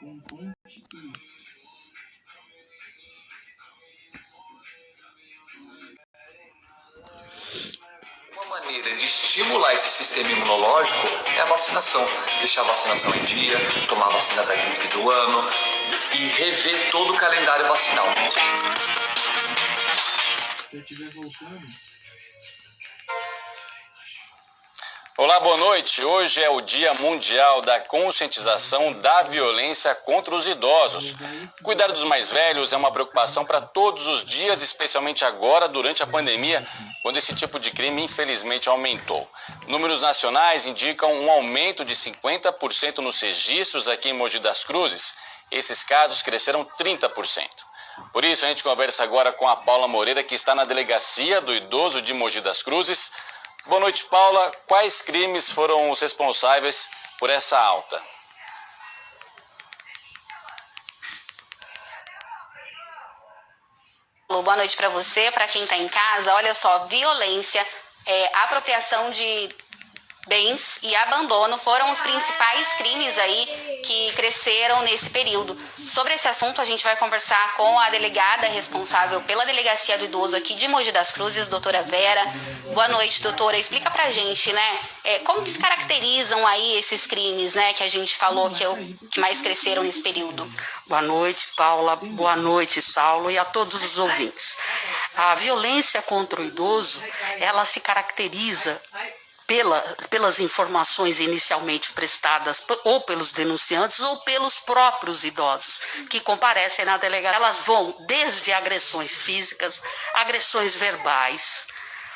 Uma maneira de estimular esse sistema imunológico é a vacinação. Deixar a vacinação em dia, tomar a vacina da gripe do ano e rever todo o calendário vacinal. Se eu estiver voltando... Olá, boa noite. Hoje é o Dia Mundial da Conscientização da Violência contra os Idosos. Cuidar dos mais velhos é uma preocupação para todos os dias, especialmente agora, durante a pandemia, quando esse tipo de crime, infelizmente, aumentou. Números nacionais indicam um aumento de 50% nos registros aqui em Mogi das Cruzes. Esses casos cresceram 30%. Por isso, a gente conversa agora com a Paula Moreira, que está na Delegacia do Idoso de Mogi das Cruzes. Boa noite, Paula. Quais crimes foram os responsáveis por essa alta? Boa noite para você, para quem está em casa. Olha só, violência, apropriação de bens e abandono foram os principais crimes aí que cresceram nesse período. Sobre esse assunto, a gente vai conversar com a delegada responsável pela Delegacia do Idoso aqui de Mogi das Cruzes, doutora Vera. Boa noite, doutora. Explica pra gente, né, como que se caracterizam aí esses crimes, né, que a gente falou que mais cresceram nesse período. Boa noite, Paula. Boa noite, Saulo, e a todos os ouvintes. A violência contra o idoso, ela se caracteriza pelas informações inicialmente prestadas ou pelos denunciantes ou pelos próprios idosos que comparecem na delegacia. Elas vão desde agressões físicas, agressões verbais,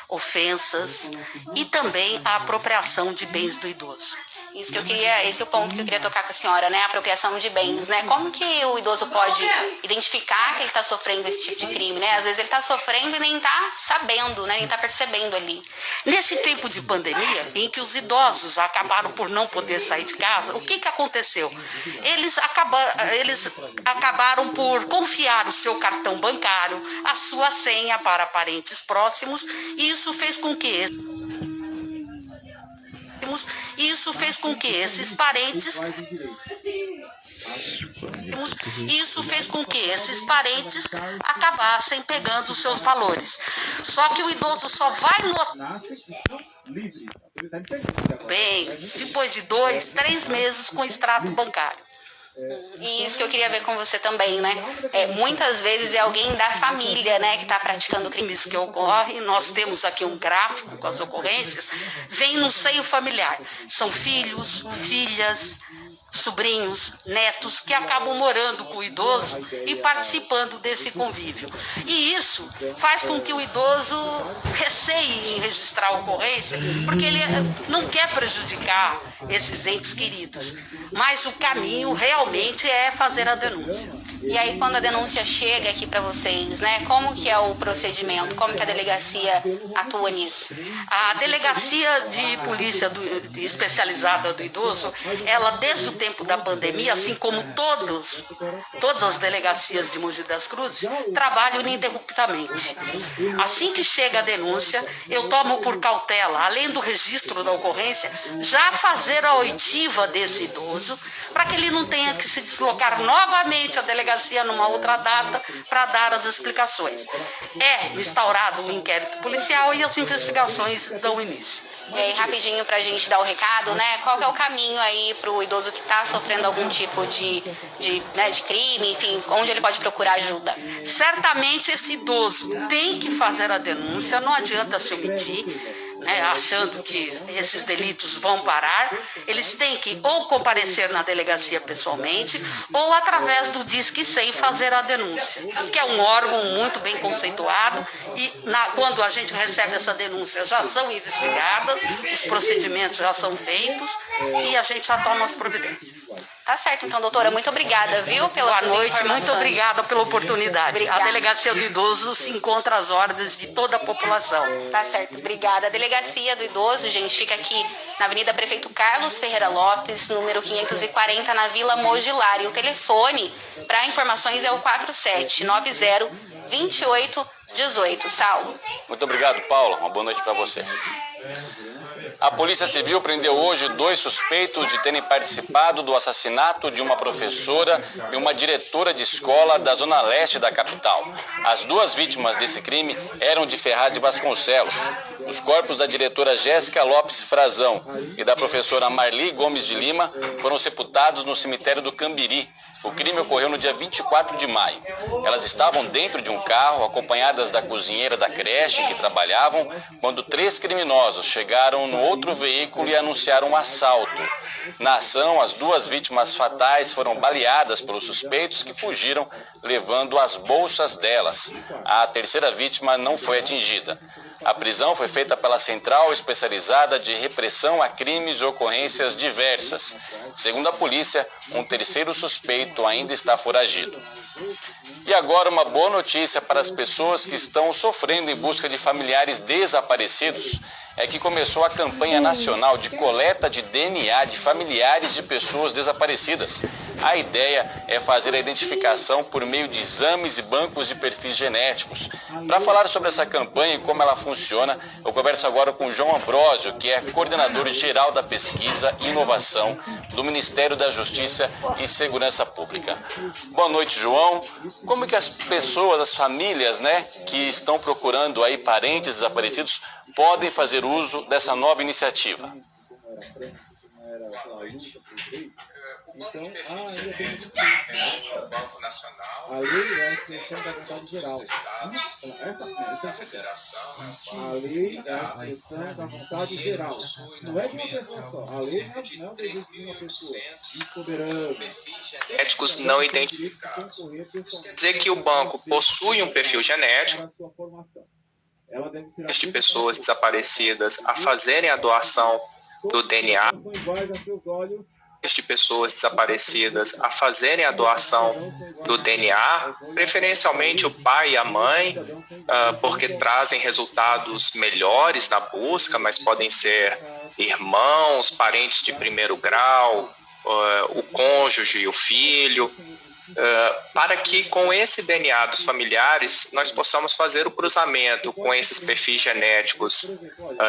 ofensas e também a apropriação de bens do idoso. Esse é o ponto que eu queria tocar com a senhora, né? A apropriação de bens, né? Como que o idoso pode identificar que ele está sofrendo esse tipo de crime, né? Às vezes ele está sofrendo e nem está sabendo, né? Nem está percebendo ali. Nesse tempo de pandemia, em que os idosos acabaram por não poder sair de casa, o que aconteceu? Eles acabaram por confiar o seu cartão bancário, a sua senha para parentes próximos, e isso fez com que esses parentes acabassem pegando os seus valores. Só que o idoso só vai notar bem depois de 2, 3 meses com extrato bancário. E isso que eu queria ver com você também, né? Muitas vezes é alguém da família, né, que está praticando crimes que ocorrem. Nós temos aqui um gráfico com as ocorrências, vem no seio familiar. São filhos, filhas, sobrinhos, netos que acabam morando com o idoso e participando desse convívio. E isso faz com que o idoso receie em registrar a ocorrência, porque ele não quer prejudicar esses entes queridos. Mas o caminho realmente é fazer a denúncia. E aí, quando a denúncia chega aqui para vocês, né, como que é o procedimento? Como que a delegacia atua nisso? A Delegacia de Polícia Especializada do Idoso, ela desde o tempo da pandemia, assim como todas as delegacias de Mogi das Cruzes, trabalham ininterruptamente. Assim que chega a denúncia, eu tomo por cautela, além do registro da ocorrência, já fazer a oitiva desse idoso, para que ele não tenha que se deslocar novamente à delegacia numa outra data para dar as explicações. É instaurado um inquérito policial e as investigações dão início. E aí, rapidinho, para a gente dar o recado, né? Qual que é o caminho aí para o idoso que está sofrendo algum tipo de crime, enfim, onde ele pode procurar ajuda? Certamente esse idoso tem que fazer a denúncia, não adianta se omitir, né, achando que esses delitos vão parar. Eles têm que ou comparecer na delegacia pessoalmente ou através do Disque 100 fazer a denúncia, que é um órgão muito bem conceituado e quando a gente recebe essa denúncia já são investigadas, os procedimentos já são feitos e a gente já toma as providências. Tá certo, então, doutora, muito obrigada, viu, Boa noite, muito obrigada pela oportunidade. Obrigada. A Delegacia do Idoso se encontra às ordens de toda a população. Tá certo, obrigada. A Delegacia do Idoso, gente, fica aqui na Avenida Prefeito Carlos Ferreira Lopes, número 540, na Vila Mogilar. O telefone para informações é o 4790-2818. Saulo. Muito obrigado, Paula. Uma boa noite para você. A Polícia Civil prendeu hoje 2 suspeitos de terem participado do assassinato de uma professora e uma diretora de escola da zona leste da capital. As 2 vítimas desse crime eram de Ferraz de Vasconcelos. Os corpos da diretora Jéssica Lopes Frazão e da professora Marli Gomes de Lima foram sepultados no cemitério do Cambiri. O crime ocorreu no dia 24 de maio. Elas estavam dentro de um carro, acompanhadas da cozinheira da creche em que trabalhavam, quando 3 criminosos chegaram no outro veículo e anunciaram um assalto. Na ação, as 2 vítimas fatais foram baleadas pelos suspeitos que fugiram, levando as bolsas delas. A terceira vítima não foi atingida. A prisão foi feita pela Central Especializada de Repressão a Crimes e Ocorrências Diversas. Segundo a polícia, um terceiro suspeito ainda está foragido. E agora uma boa notícia para as pessoas que estão sofrendo em busca de familiares desaparecidos. É que começou a campanha nacional de coleta de DNA de familiares de pessoas desaparecidas. A ideia é fazer a identificação por meio de exames e bancos de perfis genéticos. Para falar sobre essa campanha e como ela funciona, eu converso agora com João Ambrósio, que é coordenador geral da pesquisa e inovação do Ministério da Justiça e Segurança Pública. Boa noite, João. Como que as pessoas, as famílias, que estão procurando aí parentes desaparecidos, podem fazer uso dessa nova iniciativa? Então, ainda tem muito tempo. O Banco Nacional, a lei é a expressão da vontade geral. A lei é a expressão da vontade geral. Não é de uma pessoa só. A lei não é um desejo de uma pessoa. Soberano. Genéticos não identificados. Quer dizer que o banco possui um perfil genético de pessoas desaparecidas a fazerem a doação do DNA, de pessoas desaparecidas a fazerem a doação do DNA, preferencialmente o pai e a mãe, porque trazem resultados melhores na busca, mas podem ser irmãos, parentes de primeiro grau, o cônjuge e o filho, para que com esse DNA dos familiares nós possamos fazer o cruzamento com esses perfis genéticos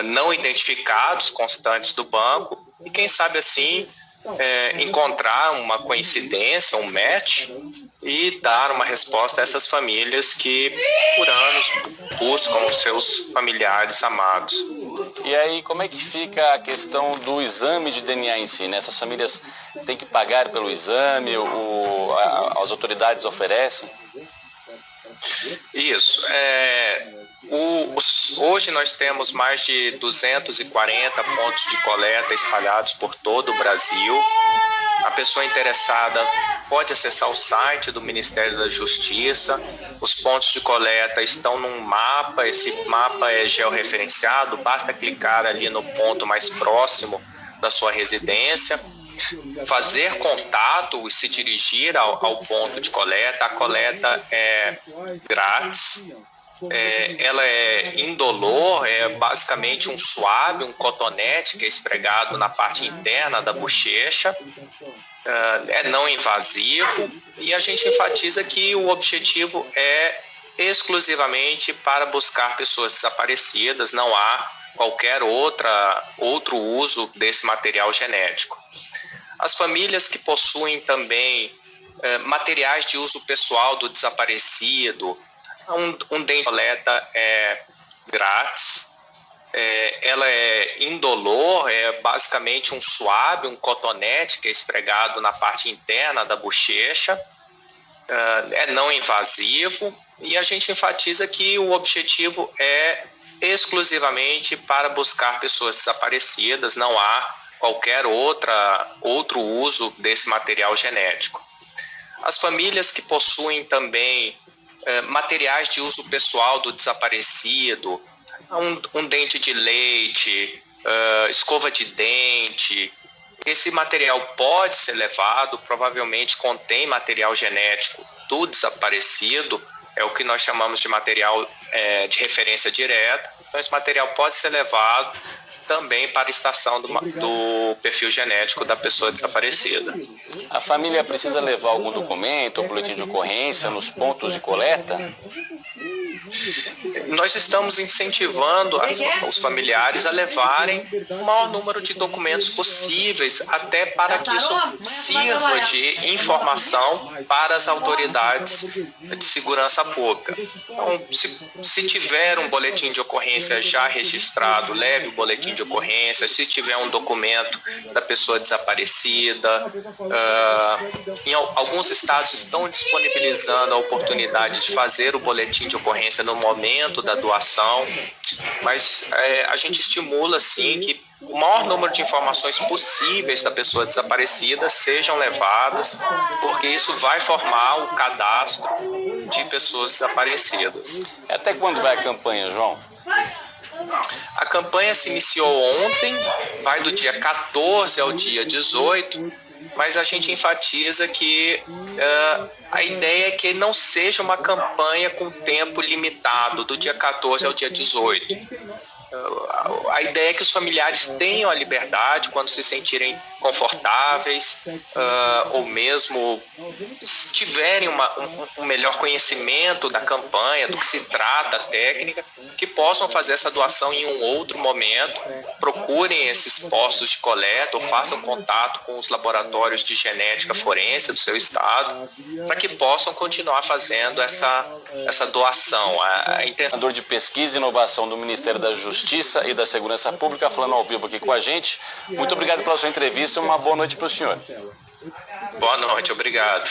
não identificados, constantes do banco, e quem sabe assim encontrar uma coincidência, um match, e dar uma resposta a essas famílias que por anos buscam os seus familiares amados. E aí, como é que fica a questão do exame de DNA em si, Essas famílias têm que pagar pelo exame, as autoridades oferecem? Isso. Hoje nós temos mais de 240 pontos de coleta espalhados por todo o Brasil. A pessoa interessada pode acessar o site do Ministério da Justiça. Os pontos de coleta estão num mapa, esse mapa é georreferenciado, basta clicar ali no ponto mais próximo da sua residência, fazer contato e se dirigir ao ponto de coleta. A coleta é grátis. Ela é indolor, é basicamente um suave, um cotonete que é esfregado na parte interna da bochecha, é não invasivo, e a gente enfatiza que o objetivo é exclusivamente para buscar pessoas desaparecidas, não há qualquer outro uso desse material genético. As famílias que possuem também materiais de uso pessoal do desaparecido, um dente de coleta é grátis, ela é indolor, é basicamente um suave, um cotonete que é esfregado na parte interna da bochecha, é não invasivo, e a gente enfatiza que o objetivo é exclusivamente para buscar pessoas desaparecidas, não há qualquer outro uso desse material genético. As famílias que possuem também materiais de uso pessoal do desaparecido, um dente de leite, escova de dente, esse material pode ser levado, provavelmente contém material genético do desaparecido, é o que nós chamamos de material de referência direta. Então esse material pode ser levado também para a estação do perfil genético da pessoa desaparecida. A família precisa levar algum documento ou boletim de ocorrência nos pontos de coleta? Nós estamos incentivando os familiares a levarem o maior número de documentos possíveis, até para que isso sirva de informação para as autoridades de segurança pública. Então, se tiver um boletim de ocorrência já registrado, leve o boletim de ocorrência. Se tiver um documento da pessoa desaparecida, em alguns estados estão disponibilizando a oportunidade de fazer o boletim de ocorrência no momento da doação, mas a gente estimula, sim, que o maior número de informações possíveis da pessoa desaparecida sejam levadas, porque isso vai formar o cadastro de pessoas desaparecidas. Até quando vai a campanha, João? A campanha se iniciou ontem, vai do dia 14 ao dia 18, mas a gente enfatiza que a ideia é que não seja uma campanha com tempo limitado, do dia 14 ao dia 18. A ideia é que os familiares tenham a liberdade, quando se sentirem confortáveis, ou mesmo se tiverem um melhor conhecimento da campanha, do que se trata, a técnica, que possam fazer essa doação em um outro momento. Procurem esses postos de coleta ou façam contato com os laboratórios de genética forense do seu estado, para que possam continuar fazendo essa doação. A intenção Coordenador de Pesquisa e Inovação do Ministério da Justiça e da Segurança Pública, falando ao vivo aqui com a gente. Muito obrigado pela sua entrevista, uma boa noite para o senhor. Boa noite, obrigado.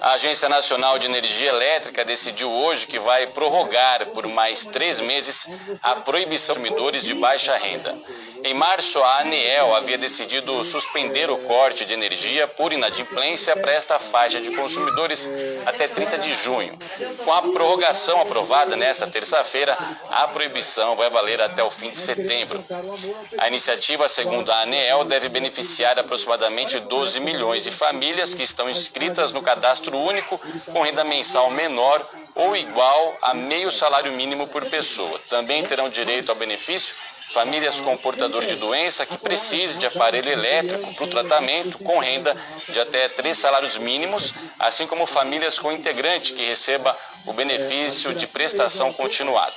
A Agência Nacional de Energia Elétrica decidiu hoje que vai prorrogar por mais 3 meses a proibição de consumidores de baixa renda. Em março, a ANEEL havia decidido suspender o corte de energia por inadimplência para esta faixa de consumidores até 30 de junho. Com a prorrogação aprovada nesta terça-feira, a proibição vai valer até o fim de setembro. A iniciativa, segundo a ANEEL, deve beneficiar aproximadamente 12 milhões de famílias que estão inscritas no cadastro único com renda mensal menor ou igual a meio salário mínimo por pessoa. Também terão direito ao benefício famílias com portador de doença que precise de aparelho elétrico para o tratamento com renda de até 3 salários mínimos, assim como famílias com integrante que receba o benefício de prestação continuada.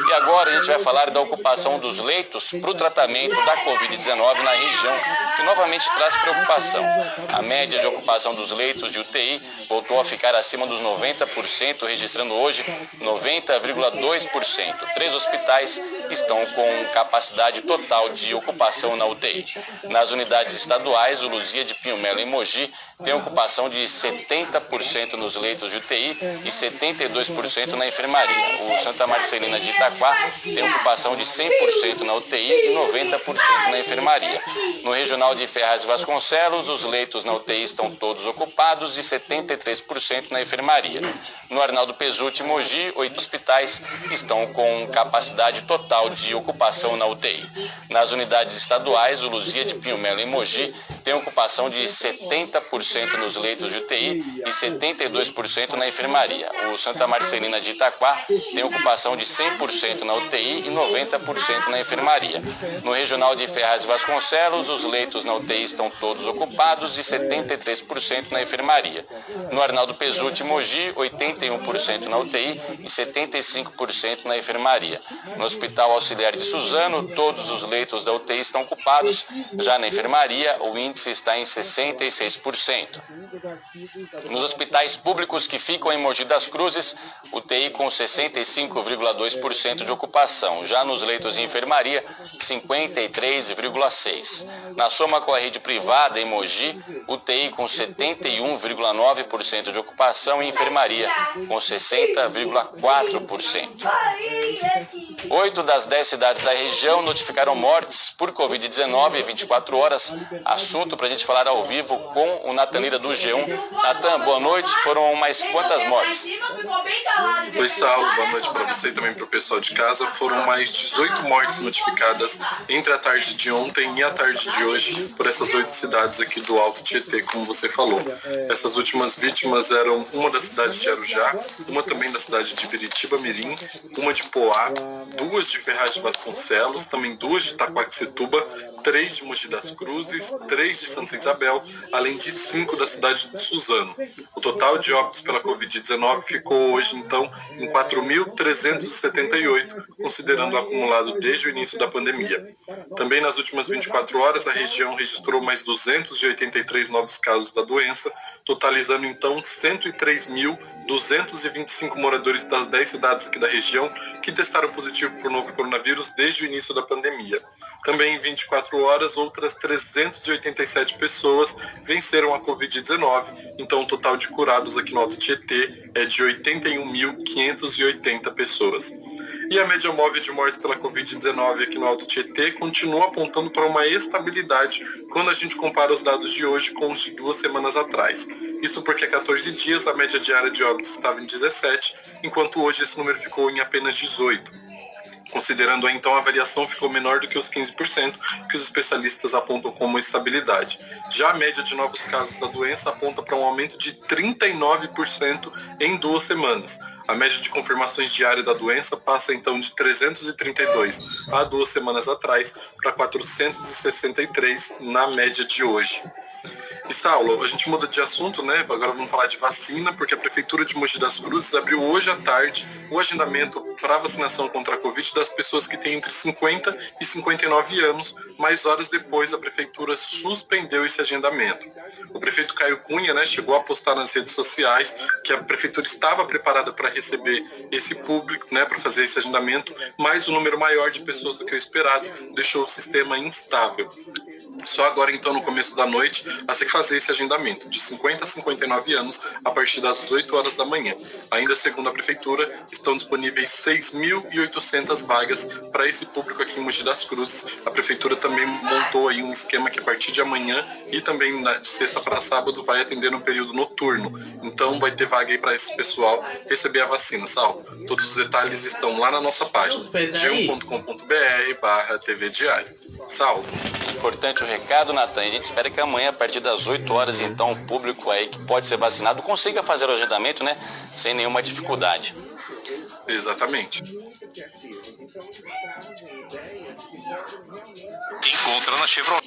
E agora a gente vai falar da ocupação dos leitos para o tratamento da Covid-19 na região, que novamente traz preocupação. A média de ocupação dos leitos de UTI voltou a ficar acima dos 90%, registrando hoje 90,2%. 3 hospitais estão com capacidade total de ocupação na UTI. Nas unidades estaduais, o Luzia de Pinho Melo em Mogi tem ocupação de 70% nos leitos de UTI e 72% na enfermaria. O Santa Marcelina de Itaquá tem ocupação de 100% na UTI e 90% na enfermaria. No regional de Ferraz e Vasconcelos, os leitos na UTI estão todos ocupados e 73% na enfermaria. No Arnaldo Pesutti, Mogi, 8 hospitais estão com capacidade total de ocupação na UTI. Nas unidades estaduais, o Luzia de Pinho Melo em Mogi tem ocupação de 70% nos leitos de UTI e 72% na enfermaria. O Santa Marcelina de Itaquá tem ocupação de 100% na UTI e 90% na enfermaria. No regional de Ferraz e Vasconcelos, os leitos na UTI estão todos ocupados e 73% na enfermaria. No Arnaldo Pesutti, Mogi, 81% na UTI e 75% na enfermaria. No Hospital Auxiliar de Suzano, todos os leitos da UTI estão ocupados. Já na enfermaria, o índice está em 66%. Nos hospitais públicos que ficam em Mogi das Cruzes, UTI com 65,2% de ocupação. Já nos leitos de enfermaria, 53,6%. Na soma com a rede privada em Mogi, UTI com 71,9% de ocupação e enfermaria com 60,4%. 8 das 10 cidades da região notificaram mortes por Covid-19 em 24 horas. Assunto para a gente falar ao vivo com o Natan Lira do G1. Natan, boa noite. Foram mais quantas mortes? Oi, Saulo. Boa noite para você e também para o pessoal de casa. Foram mais 18 mortes notificadas entre a tarde de ontem e a tarde de hoje por essas 8 cidades aqui do Alto Tietê, como você falou. Essas últimas vítimas eram uma da cidade de Arujá, uma também da cidade de Piritiba Mirim, uma de Poá, 2 de Ferraz de Vasconcelos Vasconcelos, também 2 de Itaquaquecetuba, 3 de Mogi das Cruzes, 3 de Santa Isabel, além de 5 da cidade de Suzano. O total de óbitos pela Covid-19 ficou hoje, então, em 4.378, considerando o acumulado desde o início da pandemia. Também nas últimas 24 horas, a região registrou mais 283 novos casos da doença, totalizando, então, 103.225 moradores das 10 cidades aqui da região que testaram positivo por novo coronavírus desde o início da pandemia. Também em 24 horas, outras 387 pessoas venceram a Covid-19, então o total de curados aqui no Alto Tietê é de 81.580 pessoas. E a média móvel de mortes pela Covid-19 aqui no Alto Tietê continua apontando para uma estabilidade quando a gente compara os dados de hoje com os de 2 semanas atrás. Isso porque há 14 dias a média diária de óbitos estava em 17, enquanto hoje esse número ficou em apenas 18. Considerando então, a variação ficou menor do que os 15% que os especialistas apontam como estabilidade. Já a média de novos casos da doença aponta para um aumento de 39% em 2 semanas. A média de confirmações diárias da doença passa então de 332 há 2 semanas atrás para 463 na média de hoje. E Saulo, a gente muda de assunto, né? Agora vamos falar de vacina, porque a Prefeitura de Mogi das Cruzes abriu hoje à tarde o agendamento para vacinação contra a Covid das pessoas que têm entre 50 e 59 anos, mas horas depois a Prefeitura suspendeu esse agendamento. O prefeito Caio Cunha, né, chegou a postar nas redes sociais que a Prefeitura estava preparada para receber esse público, né, para fazer esse agendamento, mas o número maior de pessoas do que o esperado deixou o sistema instável. Só agora, então, no começo da noite, a se fazer esse agendamento, de 50 a 59 anos, a partir das 8 horas da manhã. Ainda segundo a Prefeitura, estão disponíveis 6.800 vagas para esse público aqui em Mogi das Cruzes. A Prefeitura também montou aí um esquema que a partir de amanhã e também de sexta para sábado vai atender no período noturno. Então vai ter vaga aí para esse pessoal receber a vacina, Sal. Todos os detalhes estão lá na nossa página, g1.com.br/TV Diário. Salve. Importante o recado, Natan. A gente espera que amanhã, a partir das 8 horas, então, o público aí que pode ser vacinado consiga fazer o agendamento, né? Sem nenhuma dificuldade. Exatamente. Encontra na Chevrolet.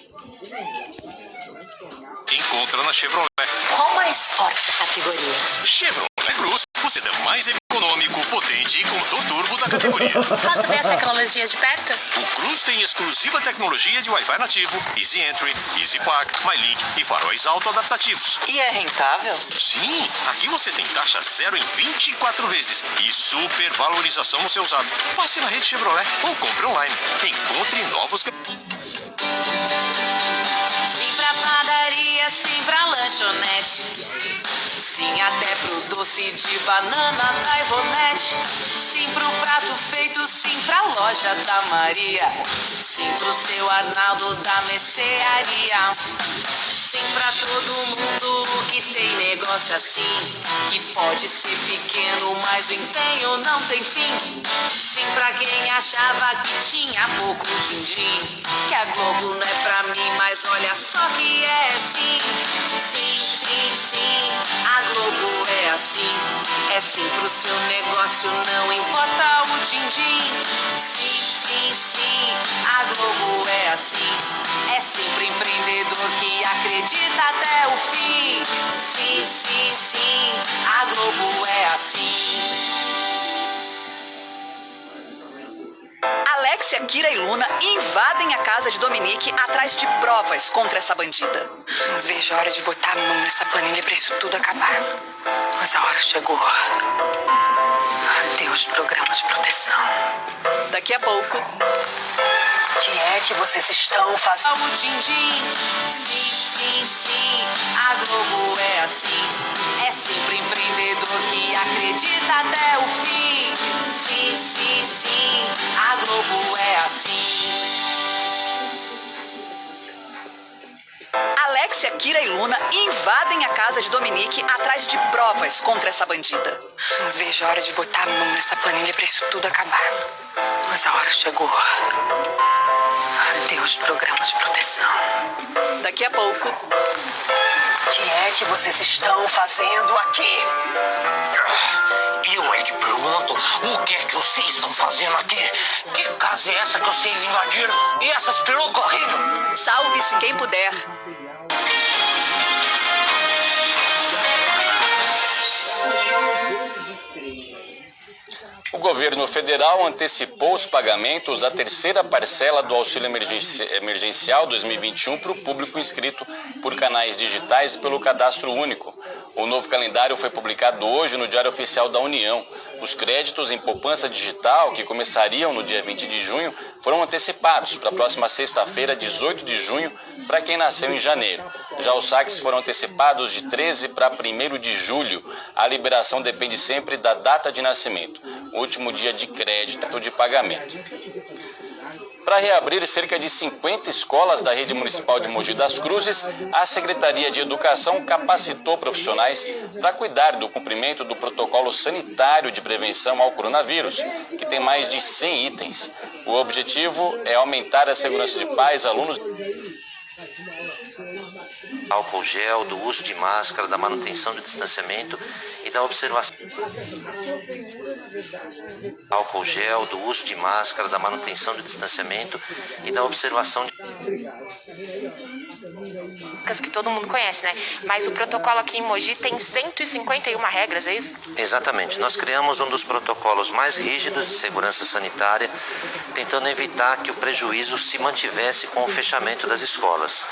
Qual mais forte da categoria? Chevrolet Cruz, o sedã mais econômico, potente e com motor turbo da categoria. Posso ver as tecnologias de perto? O Cruz tem exclusiva tecnologia de Wi-Fi nativo, Easy Entry, Easy Park, MyLink e faróis auto-adaptativos. E é rentável? Sim, aqui você tem taxa zero em 24 vezes e super valorização no seu usado. Passe na rede Chevrolet ou compre online. Encontre novos... Sim pra padaria, sim pra lanchonete. Sim até pro doce de banana da Ivonete. Sim pro prato feito, sim pra loja da Maria. Sim pro seu Arnaldo da mercearia. Sim pra todo mundo que tem negócio assim, que pode ser pequeno, mas o empenho não tem fim. Sim pra quem achava que tinha pouco din-din, que a Globo não é pra mim, mas olha só que é sim. Sim, sim, sim, a Globo é assim. É sim pro seu negócio, não importa o din-din. Sim, sim, sim, a Globo é assim. É sempre empreendedor que acredita até o fim. Sim, sim, sim, a Globo é assim. Alexia, Kira e Luna invadem a casa de Dominique atrás de provas contra essa bandida. Não vejo a hora de botar a mão nessa planilha pra isso tudo acabar. Mas a hora chegou. Adeus, programa de proteção. Daqui a pouco... O que é que vocês estão fazendo? O din-din. Sim, sim, sim, a Globo é assim. É sempre empreendedor que acredita até o fim. Sim, sim, sim, a Globo é assim. Alexia, Kira e Luna invadem a casa de Dominique atrás de provas contra essa bandida. Não vejo a hora de botar a mão nessa planilha pra isso tudo acabar. Mas a hora chegou. Cadê os programas de proteção? Daqui a pouco. O que é que vocês estão fazendo aqui? Eu é que pergunto, o que é que vocês estão fazendo aqui? Que casa é essa que vocês invadiram? E essas perucas horríveis? Salve-se quem puder. O governo federal antecipou os pagamentos da terceira parcela do auxílio emergencial 2021 para o público inscrito por canais digitais e pelo cadastro único. O novo calendário foi publicado hoje no Diário Oficial da União. Os créditos em poupança digital, que começariam no dia 20 de junho, foram antecipados para a próxima sexta-feira, 18 de junho, para quem nasceu em janeiro. Já os saques foram antecipados de 13 para 1º de julho. A liberação depende sempre da data de nascimento, o último dia de crédito de pagamento. Para reabrir cerca de 50 escolas da rede municipal de Mogi das Cruzes, a Secretaria de Educação capacitou profissionais para cuidar do cumprimento do protocolo sanitário de prevenção ao coronavírus, que tem mais de 100 itens. O objetivo é aumentar a segurança de pais, alunos... Álcool gel, do uso de máscara, da manutenção do distanciamento e da observação. Álcool gel, do uso de máscara, da manutenção do distanciamento e da observação de... Que todo mundo conhece, né? Mas o protocolo aqui em Mogi tem 151 regras, é isso? Exatamente. Nós criamos um dos protocolos mais rígidos de segurança sanitária, tentando evitar que o prejuízo se mantivesse com o fechamento das escolas.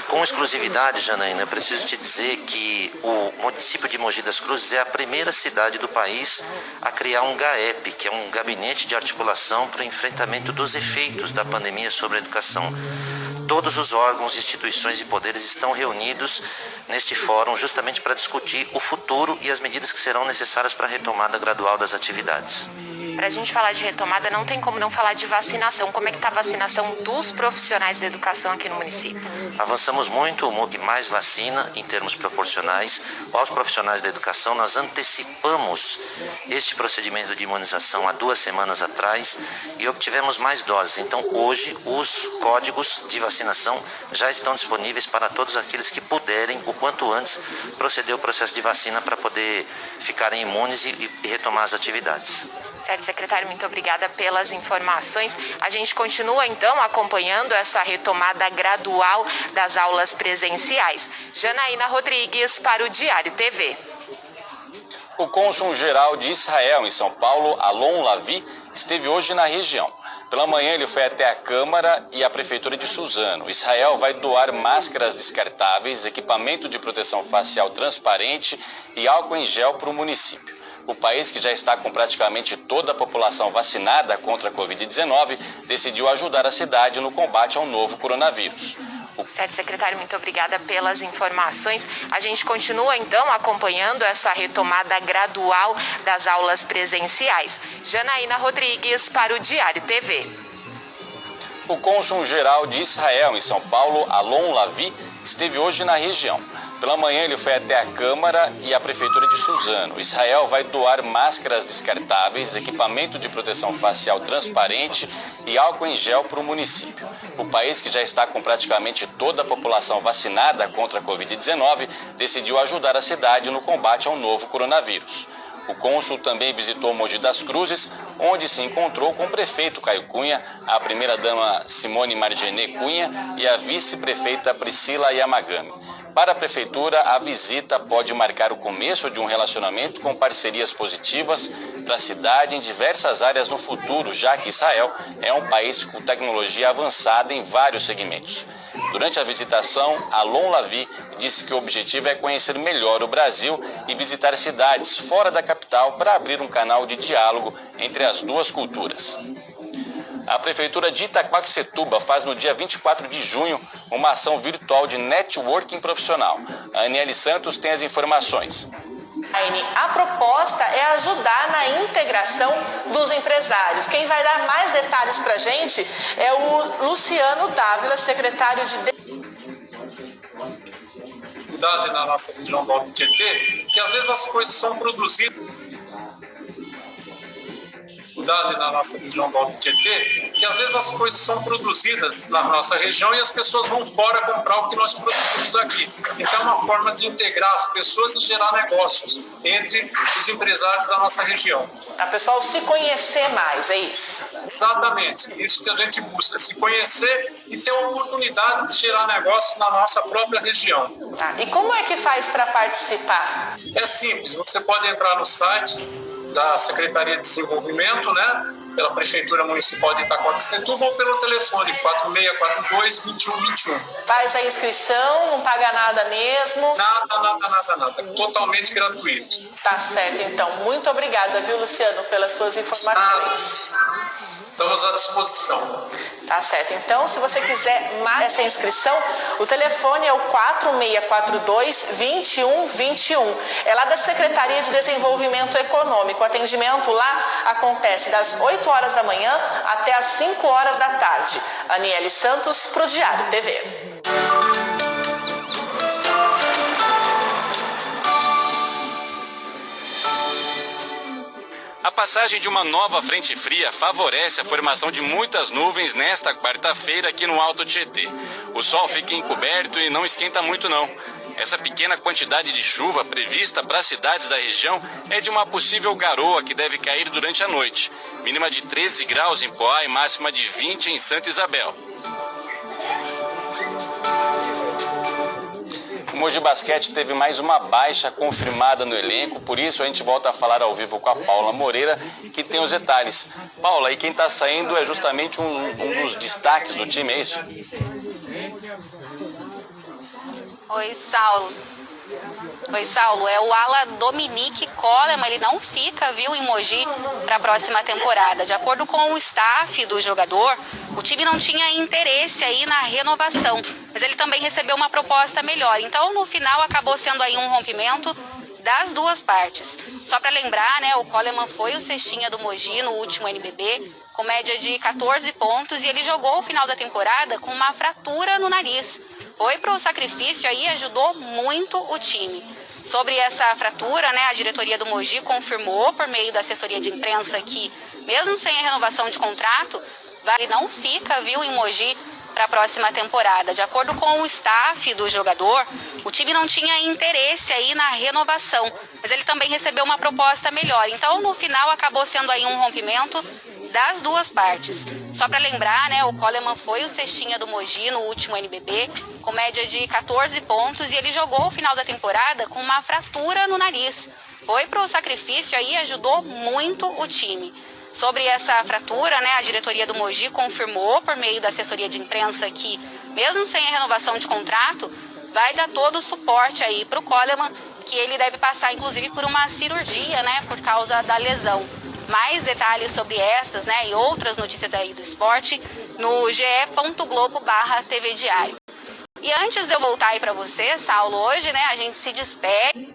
Com exclusividade, Janaína, eu preciso te dizer que o município de Mogi das Cruzes é a primeira cidade do país a criar um GAEP, que é um gabinete de articulação para o enfrentamento dos efeitos da pandemia sobre a educação. Todos os órgãos, instituições e poderes estão reunidos neste fórum justamente para discutir o futuro e as medidas que serão necessárias para a retomada gradual das atividades. Para a gente falar de retomada, não tem como não falar de vacinação. Como é que está a vacinação dos profissionais da educação aqui no município? Avançamos muito, e mais vacina em termos proporcionais. Aos profissionais da educação, nós antecipamos este procedimento de imunização há 2 semanas atrás e obtivemos mais doses. Então, hoje, os códigos de vacinação já estão disponíveis para todos aqueles que puderem, o quanto antes, proceder ao processo de vacina para poder ficarem imunes e retomar as atividades. Certo, secretário, muito obrigada pelas informações. A gente continua, então, acompanhando essa retomada gradual das aulas presenciais. Janaína Rodrigues, para o Diário TV. O cônsul-geral de Israel, em São Paulo, Alon Lavi, esteve hoje na região. Pela manhã, ele foi até a Câmara e a Prefeitura de Suzano. Israel vai doar máscaras descartáveis, equipamento de proteção facial transparente e álcool em gel para o município. O país, que já está com praticamente toda a população vacinada contra a Covid-19, decidiu ajudar a cidade no combate ao novo coronavírus. Certo, secretário, muito obrigada pelas informações. A gente continua, então, acompanhando essa retomada gradual das aulas presenciais. Janaína Rodrigues, para o Diário TV. O cônsul-geral de Israel, em São Paulo, Alon Lavi, esteve hoje na região. Pela manhã, ele foi até a Câmara e a Prefeitura de Suzano. Israel vai doar máscaras descartáveis, equipamento de proteção facial transparente e álcool em gel para o município. O país, que já está com praticamente toda a população vacinada contra a Covid-19, decidiu ajudar a cidade no combate ao novo coronavírus. O cônsul também visitou Mogi das Cruzes, onde se encontrou com o prefeito Caio Cunha, a primeira-dama Simone Margenê Cunha e a vice-prefeita Priscila Yamagami. Para a Prefeitura, a visita pode marcar o começo de um relacionamento com parcerias positivas para a cidade em diversas áreas no futuro, já que Israel é um país com tecnologia avançada em vários segmentos. Durante a visitação, Alon Lavi disse que o objetivo é conhecer melhor o Brasil e visitar cidades fora da capital para abrir um canal de diálogo entre as duas culturas. A Prefeitura de Itaquaquecetuba faz no dia 24 de junho uma ação virtual de networking profissional. A Aniele Santos tem as informações. A proposta é ajudar na integração dos empresários. Quem vai dar mais detalhes para a gente é o Luciano Dávila, secretário de... Na nossa região do Alto Tietê, que às vezes as coisas são produzidas dificuldade na nossa região do Alto Tietê, que às vezes as coisas são produzidas na nossa região e as pessoas vão fora comprar o que nós produzimos aqui. Então é uma forma de integrar as pessoas e gerar negócios entre os empresários da nossa região. A pessoal se conhecer mais, é isso? Exatamente, isso que a gente busca, se conhecer e ter a oportunidade de gerar negócios na nossa própria região. Tá. E como é que faz para participar? É simples, você pode entrar no site da Secretaria de Desenvolvimento, né? Pela Prefeitura Municipal de Itaquaquecetuba ou pelo telefone 4642-2121. Faz a inscrição, não paga nada mesmo? Nada. Totalmente gratuito. Tá certo, então. Muito obrigada, viu, Luciano, pelas suas informações. Estamos à disposição. Tá certo. Então, se você quiser mais essa inscrição, o telefone é o 4642-2121. É lá da Secretaria de Desenvolvimento Econômico. O atendimento lá acontece das 8 horas da manhã até as 5 horas da tarde. Aniele Santos, pro Diário TV. A passagem de uma nova frente fria favorece a formação de muitas nuvens nesta quarta-feira aqui no Alto Tietê. O sol fica encoberto e não esquenta muito não. Essa pequena quantidade de chuva prevista para as cidades da região é de uma possível garoa que deve cair durante a noite. Mínima de 13 graus em Poá e máxima de 20 em Santa Isabel. O Mogi Basquete teve mais uma baixa confirmada no elenco, por isso a gente volta a falar ao vivo com a Paula Moreira, que tem os detalhes. Paula, e quem está saindo é justamente um dos destaques do time, é isso? Oi, Saulo, é o ala Dominique Coleman, ele não fica, viu, em Mogi para a próxima temporada. De acordo com o staff do jogador, o time não tinha interesse aí na renovação, mas ele também recebeu uma proposta melhor. Então, no final, acabou sendo aí um rompimento das duas partes. Só para lembrar, né, o Coleman foi o cestinha do Mogi no último NBB, com média de 14 pontos, e ele jogou o final da temporada com uma fratura no nariz. Foi para o sacrifício aí, ajudou muito o time. Sobre essa fratura, né, a diretoria do Mogi confirmou por meio da assessoria de imprensa que, mesmo sem a renovação de contrato, ele não fica, viu, em Mogi para a próxima temporada. De acordo com o staff do jogador, o time não tinha interesse aí na renovação, mas ele também recebeu uma proposta melhor. Então, no final, acabou sendo aí um rompimento das duas partes. Só para lembrar, né, o Coleman foi o cestinha do Mogi no último NBB, com média de 14 pontos, e ele jogou o final da temporada com uma fratura no nariz. Foi para o sacrifício aí, ajudou muito o time. Sobre essa fratura, né, a diretoria do Mogi confirmou por meio da assessoria de imprensa que, mesmo sem a renovação de contrato, vai dar todo o suporte aí para o Coleman, que ele deve passar, inclusive, por uma cirurgia, né, por causa da lesão. Mais detalhes sobre essas, né, e outras notícias aí do esporte no ge.globo/tvdiário. E antes de eu voltar aí para você, Saulo, hoje, né, a gente se despede